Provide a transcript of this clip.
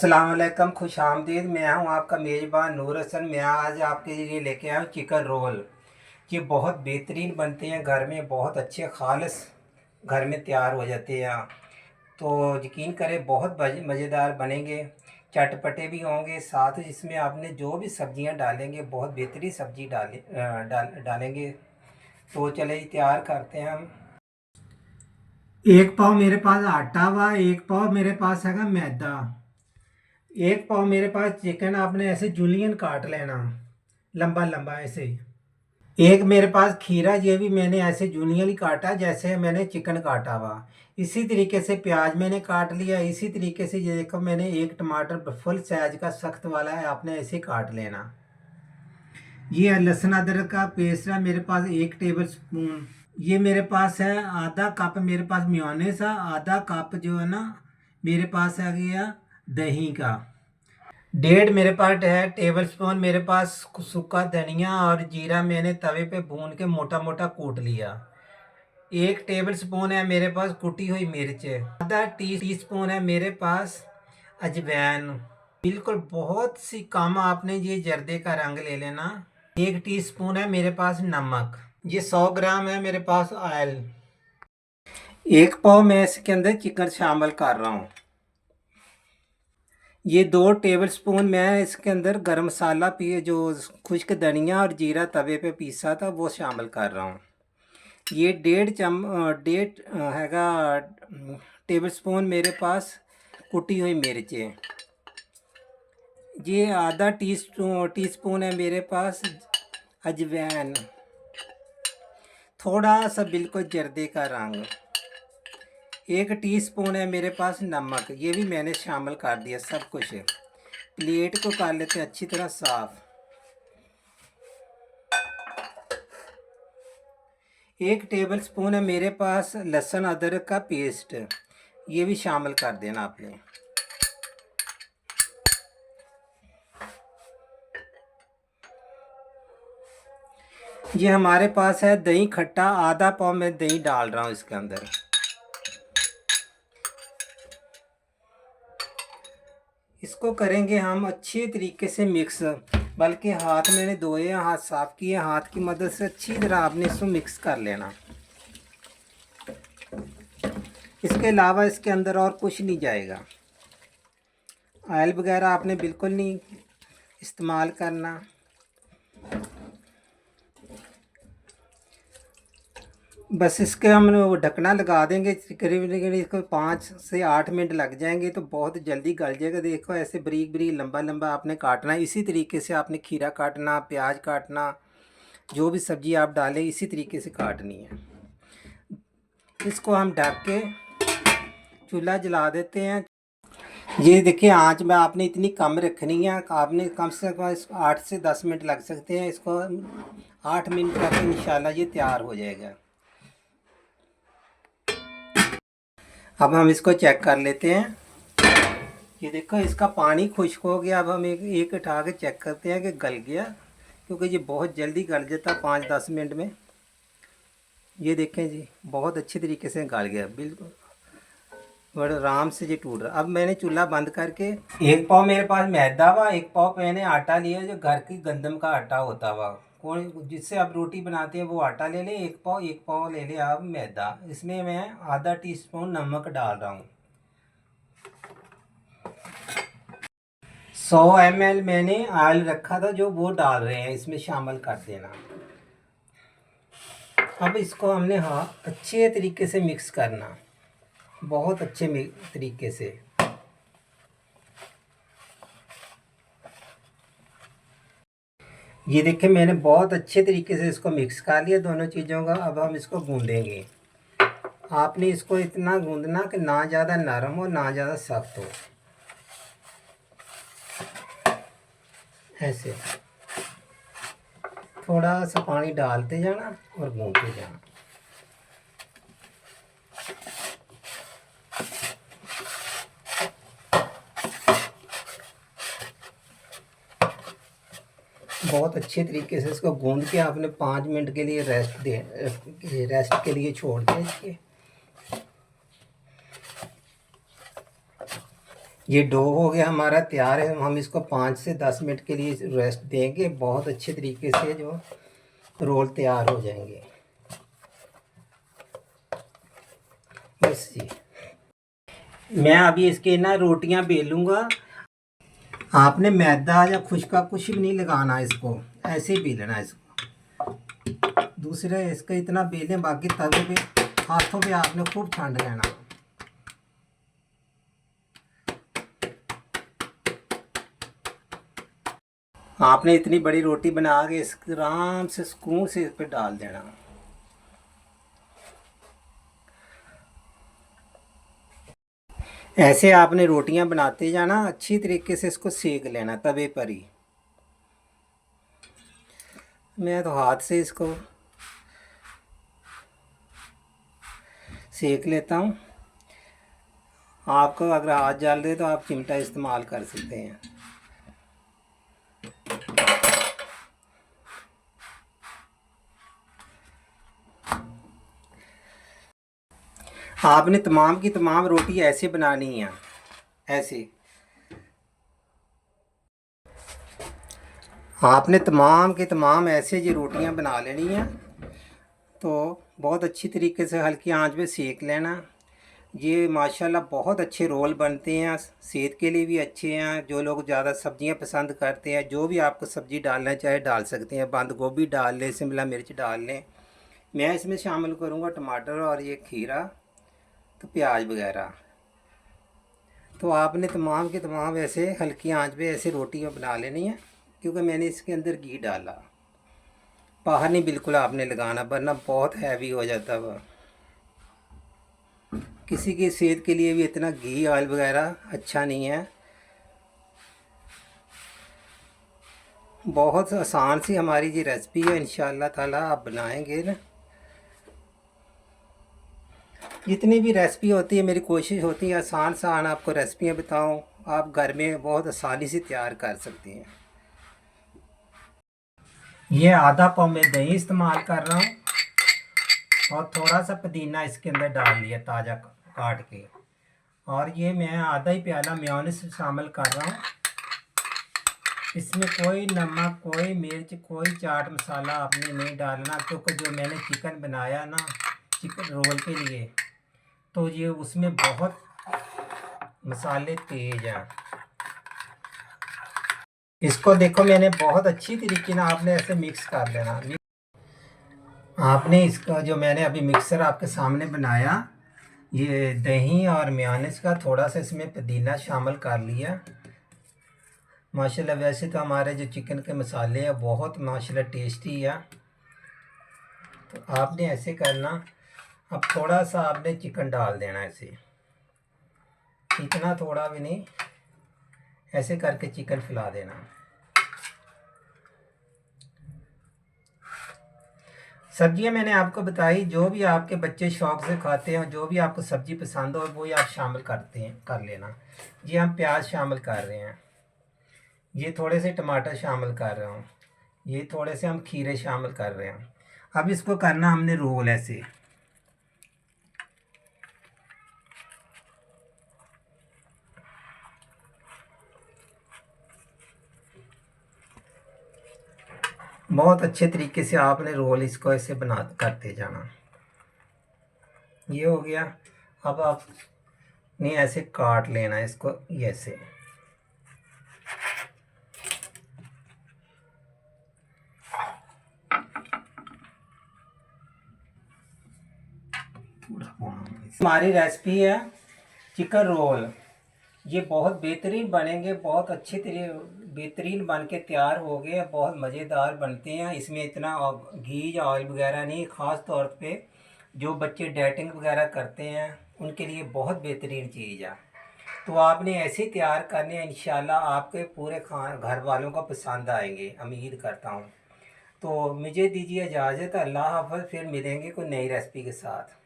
अस्सलाम वालेकुम, खुश आमदीद। मैं हूं आपका मेज़बान नूर हसन। मैं आज आपके लिए लेके आया हूँ चिकन रोल। ये बहुत बेहतरीन बनते हैं, घर में बहुत अच्छे खालिस घर में तैयार हो जाते हैं। तो यकीन करें बहुत मज़ेदार बनेंगे, चटपटे भी होंगे। साथ ही इसमें आपने जो भी सब्जियां डालेंगे बहुत बेहतरीन सब्जी डालेंगे। तो चले तैयार करते हैं हम। एक पाव मेरे पास आटा हुआ, एक पाव मेरे पास है मैदा। एक पाव मेरे पास चिकन आपने ऐसे जूलियन काट लेना, लंबा लंबा ऐसे। एक मेरे पास खीरा, ये भी मैंने ऐसे जूलियन ही काटा जैसे मैंने चिकन काटा हुआ। इसी तरीके से प्याज मैंने काट लिया। इसी तरीके से ये देखो, मैंने एक टमाटर फुल साइज का सख्त वाला है, आपने ऐसे काट लेना। ये लहसुन अदरक का पेस्ट है मेरे पास 1 टेबल स्पून। ये मेरे पास है आधा कप, मेरे पास मेयोनेज़ है। आधा कप जो है ना मेरे पास है गया दही का। 1.5 मेरे पास है टेबल स्पून मेरे पास सूखा धनिया और जीरा मैंने तवे पे भून के मोटा मोटा कूट लिया। 1 टेबल स्पून है मेरे पास कुटी हुई मिर्च। आधा टी स्पून है मेरे पास अजवाइन। बिल्कुल बहुत सी कम, आपने ये जर्दे का रंग ले लेना। 1 टीस्पून है मेरे पास नमक। ये 100 ग्राम है मेरे पास ऑयल। एक पाव मैं इसके अंदर चिकन शामिल कर रहा हूँ। ये 2 टेबल स्पून मैं इसके अंदर गरम मसाला पिए जो खुश्क धनिया और जीरा तवे पे पीसा था वो शामिल कर रहा हूँ। ये 1.5 हैगा टेबल स्पून मेरे पास कुटी हुई मिर्चें। ये आधा टी स्पून है मेरे पास अजवाइन। थोड़ा सा बिल्कुल जर्दे का रंग। 1 टीस्पून है मेरे पास नमक, ये भी मैंने शामिल कर दिया सब कुछ। प्लेट को कर लेते हैं अच्छी तरह साफ। 1 टेबल स्पून है मेरे पास लहसुन अदरक का पेस्ट, ये भी शामिल कर देना आपने। ये हमारे पास है दही खट्टा, आधा पाव मैं दही डाल रहा हूँ इसके अंदर। इसको करेंगे हम अच्छे तरीके से मिक्स, बल्कि हाथ मैंने धोए, हाथ साफ किए, हाथ की मदद से अच्छी तरह आपने इसको मिक्स कर लेना। इसके अलावा इसके अंदर और कुछ नहीं जाएगा। ऑयल वगैरह आपने बिल्कुल नहीं इस्तेमाल करना। बस इसके हम ढकना लगा देंगे, करीब इसको 5 से 8 मिनट लग जाएंगे तो बहुत जल्दी गल जाएगा। देखो ऐसे बारीक बारीक लंबा लंबा आपने काटना है। इसी तरीके से आपने खीरा काटना, प्याज काटना, जो भी सब्ज़ी आप डालें इसी तरीके से काटनी है। इसको हम ढक के चूल्हा जला देते हैं। ये देखिए आंच में आपने इतनी कम रखनी है, आपने कम से कम 8 से 10 मिनट लग सकते हैं। इसको 8 मिनट तक इंशाल्लाह ये तैयार हो जाएगा। अब हम इसको चेक कर लेते हैं। ये देखो इसका पानी खुश्क हो गया। अब हम एक उठा के चेक करते हैं कि गल गया, क्योंकि ये बहुत जल्दी गल जाता 5-10 मिनट में। ये देखें जी बहुत अच्छी तरीके से गल गया, बिल्कुल बड़े आराम से ये टूट रहा। अब मैंने चूल्हा बंद करके, एक पाव मेरे पास मैदा हुआ, एक पाव मैंने आटा लिया जो घर की गंदम का आटा होता हुआ, कौन जिससे आप रोटी बनाते हैं वो आटा ले लें। एक पाव ले लें आप मैदा। इसमें मैं आधा टीस्पून नमक डाल रहा हूँ। 100 ml मैंने ऑयल रखा था जो वो डाल रहे हैं, इसमें शामिल कर देना। अब इसको हमने अच्छे तरीके से मिक्स करना, बहुत अच्छे तरीके से। ये देखिए मैंने बहुत अच्छे तरीके से इसको मिक्स कर लिया दोनों चीज़ों का। अब हम इसको गूंदेंगे। आपने इसको इतना गूंदना कि ना ज़्यादा नरम हो ना ज़्यादा सख्त हो, ऐसे थोड़ा सा पानी डालते जाना और गूंदते जाना। बहुत अच्छे तरीके से इसको गूंद के आपने 5 मिनट के लिए रेस्ट के लिए छोड़ दें इसके। ये डो हो गया हमारा तैयार है। हम इसको 5 से 10 मिनट के लिए रेस्ट देंगे। बहुत अच्छे तरीके से जो रोल तैयार हो जाएंगे। बस जी, मैं अभी इसके ना रोटियां बेलूँगा। आपने मैदा या खुशका कुछ भी नहीं लगाना, इसको ऐसे ही बेलना है इसको। दूसरे इसका इतना बेलें, बाकी तवे पे हाथों पे आपने खूब छांट लेना। आपने इतनी बड़ी रोटी बना के इस आराम से सुकून से इस पर डाल देना। ऐसे आपने रोटियां बनाते जाना, अच्छी तरीके से इसको सेक लेना तवे पर ही। मैं तो हाथ से इसको सेक लेता हूँ। आपको अगर हाथ जल दे तो आप चिमटा इस्तेमाल कर सकते हैं। आपने तमाम की तमाम रोटी ऐसे बनानी है, ऐसे आपने तमाम के तमाम ऐसे ये रोटियां बना लेनी हैं। तो बहुत अच्छी तरीके से हल्की आंच पे सेक लेना। ये माशाल्लाह बहुत अच्छे रोल बनते हैं, सेहत के लिए भी अच्छे हैं। जो लोग ज़्यादा सब्जियां पसंद करते हैं, जो भी आपको सब्ज़ी डालना चाहे डाल सकते हैं। बंद गोभी डाल लें, शिमला मिर्च डाल लें। मैं इसमें शामिल करूँगा टमाटर और ये खीरा, तो प्याज वगैरह। तो आपने तमाम के तमाम ऐसे हल्की आंच पे ऐसे रोटियां बना लेनी है, क्योंकि मैंने इसके अंदर घी डाला। बाहर नहीं बिल्कुल आपने लगाना, वरना बहुत हैवी हो जाता वह। किसी की सेहत के लिए भी इतना घी ऑयल वगैरह अच्छा नहीं है। बहुत आसान सी हमारी ये रेसिपी है, इंशाअल्लाह ताला आप बनाएंगे ना। जितनी भी रेसिपी होती है, मेरी कोशिश होती है आसान आसान आपको रेसिपियाँ बताऊं, आप घर में बहुत आसानी से तैयार कर सकते हैं। ये आधा पाव में दही इस्तेमाल कर रहा हूँ, और थोड़ा सा पुदीना इसके अंदर डाल लिया ताज़ा काट के। और ये मैं आधा ही प्याला मेयोनेज़ शामिल कर रहा हूँ। इसमें कोई नमक, कोई मिर्च, कोई चाट मसाला आपने नहीं डालना, क्योंकि जो मैंने चिकन बनाया ना चिकन रोल के लिए, तो ये उसमें बहुत मसाले तेज हैं। इसको देखो, मैंने बहुत अच्छी तरीके से आपने ऐसे मिक्स कर लेना। आपने इसका जो मैंने अभी मिक्सर आपके सामने बनाया, ये दही और मेयोनेज़ का थोड़ा सा इसमें पुदीना शामिल कर लिया। माशाल्लाह वैसे तो हमारे जो चिकन के मसाले हैं बहुत माशाल्लाह टेस्टी है। तो आपने ऐसे करना। अब थोड़ा सा आपने चिकन डाल देना ऐसे, इतना थोड़ा भी नहीं, ऐसे करके चिकन फैला देना। सब्जियां मैंने आपको बताई, जो भी आपके बच्चे शौक से खाते हैं, जो भी आपको सब्जी पसंद हो वही आप शामिल कर लेना। जी हम प्याज शामिल कर रहे हैं, ये थोड़े से टमाटर शामिल कर रहा हूँ, ये थोड़े से हम खीरे शामिल कर रहे हैं। अब इसको करना हमने रोल ऐसे। बहुत अच्छे तरीके से आपने रोल इसको ऐसे बना करते जाना। ये हो गया। अब आपने ऐसे काट लेना इसको, ऐसे। हमारी रेसिपी है चिकन रोल। ये बहुत बेहतरीन बनेंगे, बहुत अच्छे बेहतरीन बन के तैयार हो गए, बहुत मज़ेदार बनते हैं। इसमें इतना घी या ऑयल वगैरह नहीं। ख़ास तौर पे जो बच्चे डाइटिंग वगैरह करते हैं उनके लिए बहुत बेहतरीन चीज़ है। तो आपने ऐसे ही तैयार करने हैं, इंशाल्लाह आपके पूरे घर वालों को पसंद आएंगे, उम्मीद करता हूँ। तो मुझे दीजिए इजाज़त। अल्लाह हाफ़िज़, फिर मिलेंगे कोई नई रेसिपी के साथ।